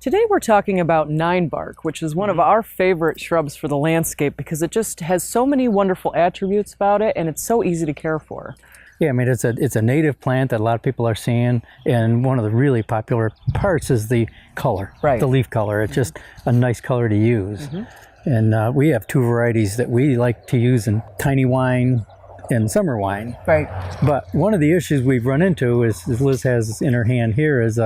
Today we're talking about Ninebark, which is one of our favorite shrubs for the landscape because it just has so many wonderful attributes about it and it's so easy to care for. Yeah, I mean, it's a native plant that a lot of people are seeing, and one of the really popular parts is the color, Right. the leaf color. It's just a nice color to use. And we have two varieties that we like to use in tiny wine and summer wine. Right. But one of the issues we've run into is, as Liz has in her hand here, is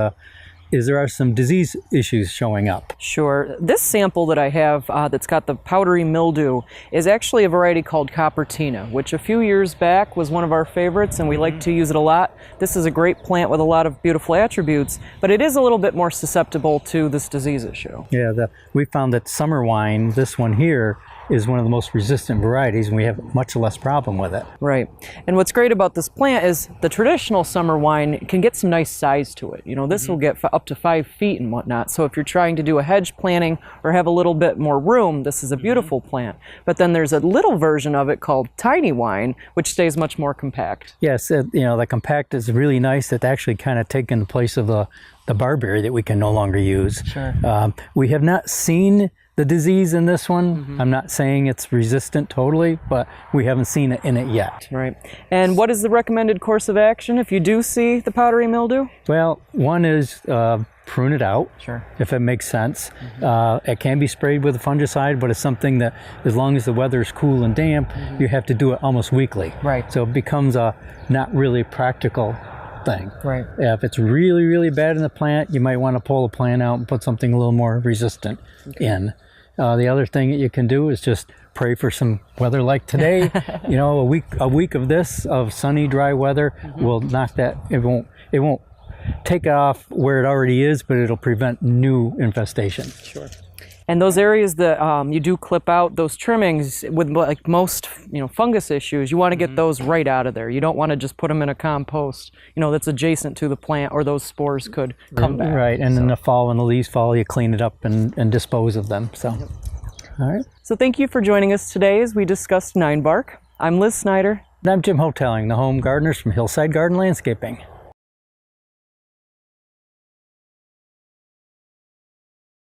there are some disease issues showing up. Sure. This sample that I have that's got the powdery mildew is actually a variety called Coppertina, which a few years back was one of our favorites and we like to use it a lot. This is a great plant with a lot of beautiful attributes, but it is a little bit more susceptible to this disease issue. Yeah, we found that summer wine, this one here, is one of the most resistant varieties, and we have much less problem with it. Right. And what's great about this plant is the traditional summer wine can get some nice size to it. You know, this will get up to 5 feet and whatnot. So if you're trying to do a hedge planting or have a little bit more room, this is a beautiful plant. But then there's a little version of it called tiny wine, which stays much more compact. Yes, you know, the compact is really nice. It's actually kind of taken the place of the barberry that we can no longer use. Sure. We have not seen the disease in this one. I'm not saying it's resistant totally, but we haven't seen it in it yet. Right. And what is the recommended course of action if you do see the powdery mildew? Well, one is prune it out, Sure. if it makes sense. It can be sprayed with a fungicide, but it's something that, as long as the weather is cool and damp, you have to do it almost weekly. Right. So it becomes a not really practical thing. Right. If it's really, really bad in the plant, you might want to pull the plant out and put something a little more resistant in. The other thing that you can do is just pray for some weather like today. You know, a week of this, of sunny, dry weather will knock that. It won't take it off where it already is, but it'll prevent new infestation. Sure. And those areas that you do clip out, those trimmings, with like most, you know, fungus issues, you want to get those right out of there. You don't want to just put them in a compost, you know, that's adjacent to the plant, or those spores could come back. Right, and in the fall, when the leaves fall, you clean it up and dispose of them. So, all right. So thank you for joining us today as we discussed Ninebark. I'm Liz Snyder. And I'm Jim Hotelling, the home gardeners from Hillside Garden Landscaping.